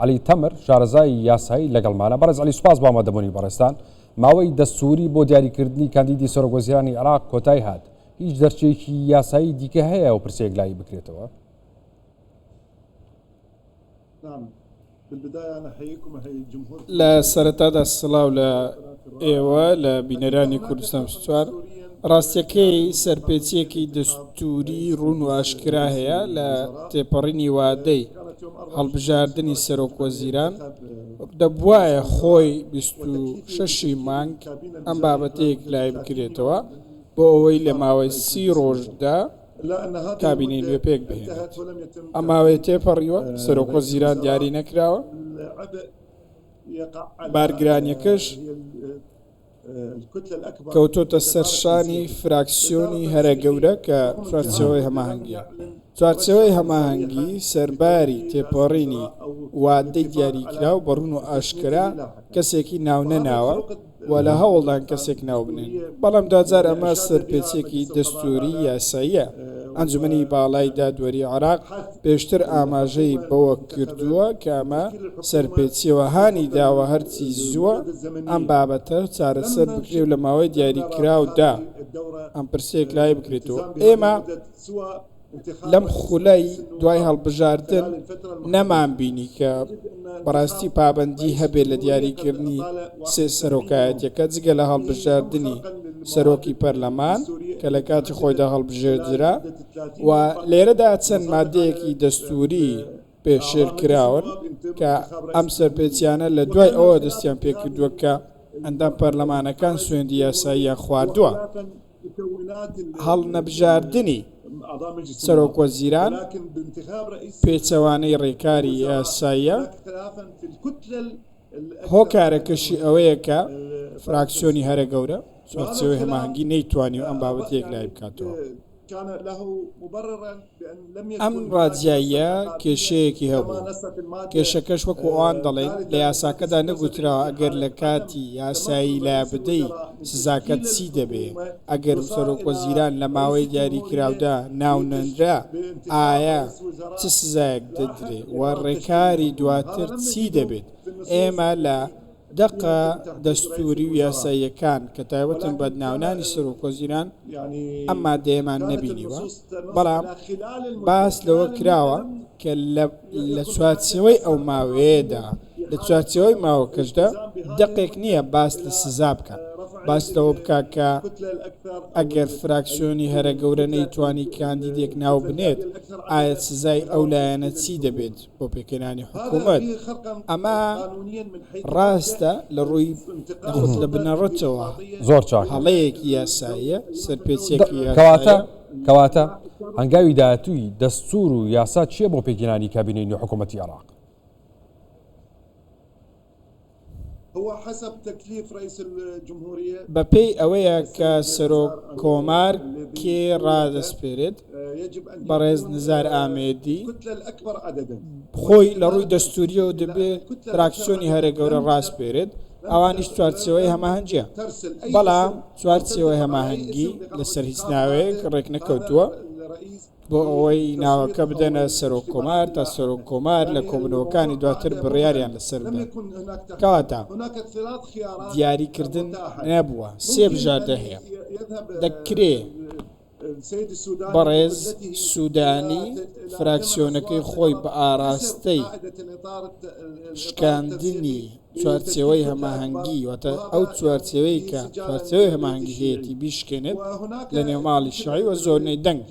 علی تەمر شارەزای یاسایی لەگەڵمانە. بەڕێز علی سوپاس بۆ ئامادەبوونی بەڕێستان. ماوەی دەستوری بۆ دیاریکردنی کاندیدی سەرۆکوەزیرانی عێراق کۆتای هات. هیچ دەرچێکی یاسایی دیکە هەیە و پرسێک لای بکرێتەوە؟ لە سەرەتادا سڵاو لە ئێوە لە بینەرانی کوردستان سوار. ڕاستیەکەی سەرپێچیەکی دەستوری ڕوون و ئاشکرا هەیە لە تێپەڕینی وادەی هەڵبژاردننی سەرۆکوەزیران دەبوایە خۆی 26 مانگ ئەم بابەتەیەک لای بکرێتەوە بۆ ئەوەی لە ماوەی 30 ڕۆژدا کابینەی نوێ پێک بهێنێت. ئەم ماوەیە تێپەڕیوە، سەرۆکوەزیران دیاری نەکراوە، بارگرانیەکەش کەوتۆتە سەرشانی فراکسیۆنی هەرە گەورە کە چوارچێوەی هەماهەنگیە. چوارچێوەی هەماهەنگی سەرباری تێپەڕینی وادەی دیاریکراو بە ڕوون و ئاشکرا کەسێکی ناو نەناوە و لە هەوڵدان کەسێک ناو بنێن. بەڵام دوجار ئەمە سەرپێچێکی دەستوری یاساییە. ئەنجومەنی باڵای دادوەری عێراق پێشتر ئاماژەی بەوە کردووە کە ئەمە سەرپێچیەوەهانی داوە هەرچی زووە ئەم بابەتە چارەسەر بکرێت لە ماوەی دیاریکراودا ئەم پرسێک لای بکرێتەوە. ئێمە لەم خولای دوای هەڵبژاردن نەمان بینی کە بەڕاستی پابەندی هەبێت لە دیاریکردنی سێ سەرۆکایەتیەکە جگە لە هەڵبژاردننی سەرۆکی پەرلەمان کە لە کاتی خۆیدا هەڵبژێردرا و لێرەدا چەند مادەیەکی دەستوری پێشێرکراون کە ئەم سەرپێچیانە لە دوای ئەوە دەستیان پێکردووە کە ئەندام پەرلەمانەکان سوێندی یاساییان خواردووە. هەڵنەبژاردننی سەرۆکوەزیران پێچەوانەی ڕێکاری یاساییە هۆکارەکەشی ئەوەیە کە فراکسیۆنی هەرە گەورە چوارچێوەی هەماهەنگی نەیتوانی ئەم بابەتەیەک لای بکاتەوە. ئەم ڕاجاییە کێشەیەکی هەبوو. کێشەکەش وەکو ئەوان دەڵێن لە یاساکەدا نەگوتراوە ئەگەر لە کاتی یاسایی لای بدەی سزاکەت چی دەبێ، ئەگەر سەرۆکوەزیران لە ماوەی دیاریکراودا ناونەنرا ئایا چ سزایەک دەدرێ و ڕێکاری دواتر چی دەبێت. ئێمە لە دەقە دەستوری و یاساییەکان کە تایبەتن بە ناونانی سەرۆکوەزیران ئەم مادەیەمان نەبینیوە، بەڵام باس لەوە کراوە کە لە چوارچێوەی ئەو ماوەیەدا لە چوارچێوەی ماوەکەشدا دەقێک نییە باس لە سزا بکە، باس لەوە بکە کە ئەگەر فراکسیۆنی هەرە گەورە نەیتوانی کاندیدێک ناو بنێت ئایا سزای ئەو لایەنە چی دەبێت بۆ پێکەنانی حکوومەت. ئەمە ڕاستە لە ڕووی نەخۆت لە بنەڕەتەوە زۆر چاک هەڵەیەکی یاساییە سەرپێچێکی کەواتە هەنگاوی داهاتووی دەستور و یاسا چییە بۆ پێکەنانی کابینەی نوێ حکوومەتی عێراق؟ بەپێی ئەوەیە کە سەرۆک کۆمار کێ ڕادەسپێرێت بەڕێز نزار ئامێدی خۆی لە ڕووی دەستوریەوە دەبێت فراکسیۆنی هەرە گەورە ڕاستپێرێت، ئەوانیش چوارچێوەی هەماهەنگیە، بەڵام چوارچێوەی هەماهەنگی لەسەر هیچ ناوەیەک ڕێک نەکەوتووە بۆ ئەوەی ناوەکە بدەنە سەرۆک کۆمار تا سەرۆک کۆمار لە کۆبنەوەکانی دواتر بڕیاریان لەسەر بدەن. کەواتە دیاریکردن نەبووە، سێ بژاردە هەیە. دەکرێ بەڕێز سوودانی فراکسیۆنەکەی خۆی بە ئاراستەی شکاندنی چوارچێوەی هەماهەنگی واتە ئەو چوارچێوەی کە چوارچێوەی هەماهەنگی هەیەی بیشکێنێت لە نێوماڵی شەعی و زۆرنەی دەنگ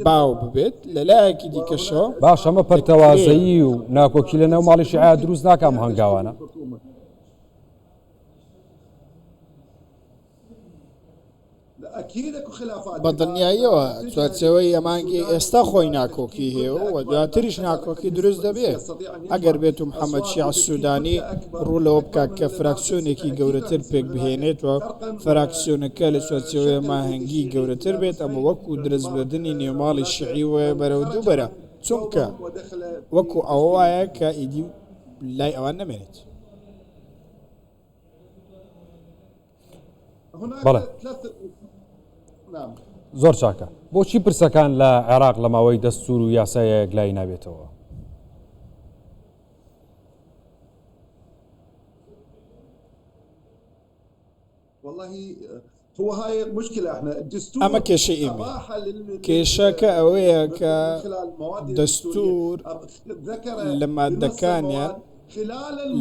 باو ببێت لە لایەکی دیکەشەوە. باش ئەمە پەرتەوازایی و ناکۆکی لە نێو ماڵی شیعە دروست ناکەم هەنگاوانە. بەدڵنیاییەوە چوارچێوەی ئەمانگی ئێستا خۆی ناکۆکی هەیە و دواتریش ناکۆکی دروست دەبێت. ئەگەر بێت و محەممەد شیع سوودانی ڕوو لەوە بکات کە فراکسیۆنێکی گەورەتر پێک بهێنێتەوە فراکسیۆنەکە لە چوارچێوەی ماهەنگی گەورەتر بێت، ئەمە وەکو درستبردننی نێوماڵی شیعی وە بەرەو دووبەرە، چونکە وەکو ئەوە وایە کە ئیدی لای ئەوان نەمێنێت. بەڵێ زۆر چاکە. بۆچی پرسەکان لە عێراق لە ماوەی دەستور و یاسایەک لای نابێتەوە؟ والله هو هاي مشكلة احنا الدستور ئەمە کێشەی ئێمە کێشەکە ئەوەیە کە دەستور لە مادەکانیان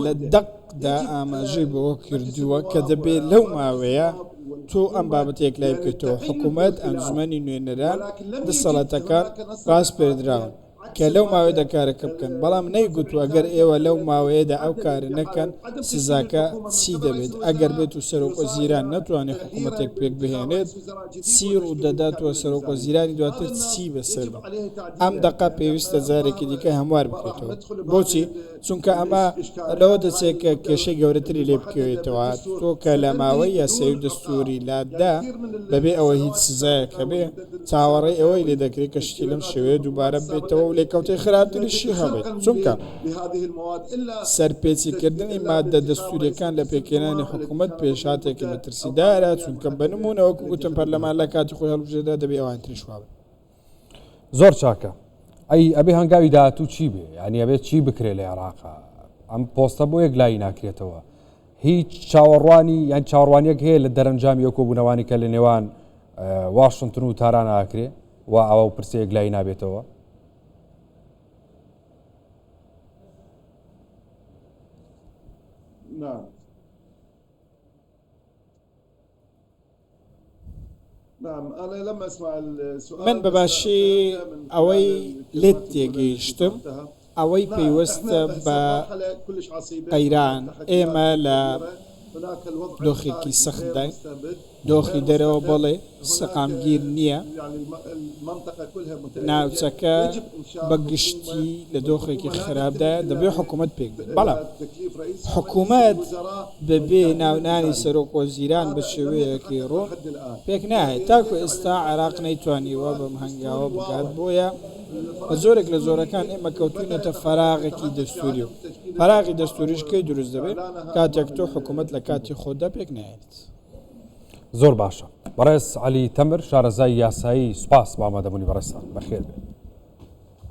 لە دەقدا ئاماژەی بەوە کردووە کە دەبێت لەو ماوەیە تۆ ئەم بابەتێک لای بکەیتەوە حکوومەت ئەنجومەنی نوێنەران دەسەڵاتەکان ڕاست پێدراون کە لەو ماوەیەدا کارەکە بکەن بەڵام نەیگوتوە ئەگەر ئێوە لەو ماوەیەدا ئەو کارە نەکەن سزاکە چی دەبێت ئەگەر بێت و سەرۆکوەزیران نەتوانێت حکوومەتێک پێک بهێنێت چی ڕوودەداتوە سەرۆکوەزیرانی دواتر چی بەسەر بێت ئەم دقا پێویستە جارێکی دیکە هەموار بکرێتەوە بۆچی چونکە ئەمە لەوە دەچێت کە کێشەی گەورەتری لێ بکەوێتەوە تۆ کە لە ماوەی یاسایی دەستوری لادا بەبێ ئەوە هیچ سزایەکە بێ چاوەڕێی ئەوەی لێ دەکرێت کە شتی لەم شێوەیە دووبارە بێتەوە و لێکەوتەی خراپتریشی هەبێت چونکە سەرپێچیکردنی مادە دەستوریەکان لە پێکێنانی حکوومەت پێشاتێکی مەترسیدارە چونکە بنمونەوەکو گوتم پەرلەمان لە کاتی خۆی هەڵبژێدا دەبێ ئەوان تریشواابێت زۆر چاکە ئەی ئەبێ هەنگاوی داهاتوو چی بێ ینی ئەبێت چی بکرێت لە عێراقا ئەم پۆستە بۆ یەک لای ناکرێتەوە هیچ چاوەڕوانی یان چاوەڕوانیەک هەیە لە دەرەنجامی کۆبوونەوانی کە لە نێوان واشنگتن و تاران ئاکرێ و ئەوە پرسەیەک لای نابێتەوە نعم نعم أنا لما أسمع السؤال من بەباشی ئەوەی لێت تێگەیشتم ئەوەی پێیوەستە بە قەیران ئێمە لە دۆخێکی سەختدا دۆخی دەرەوە بەڵێ سەقامگیر نییە ناوچەکە بەگشتی لە دۆخێکی خراپدا دەبێ حکوومەت پێک بێت بەڵام حکوومەت بەبێ ناونانی سەرۆکوەزیران بە شێوەیەکی ڕۆ پێک ناهێت تاکو ئێستا عێراق نەیتوانیوە بەم هەنگاوە بگات بۆیە بە زۆرێک لە زۆرەکان ئێمە کەوتوینەتە فەراغێکی دەستوری و فەراغی دەستوریش کەی دروست دەبێت کاتێک تۆ حکوومەت لە کاتی خۆدا پێک نایێت زۆر باشە بەڕێز عەلی تەمر شارەزای یاسایی سوپاس بە ئامادەبوونی بەڕێستان بەخێر بێت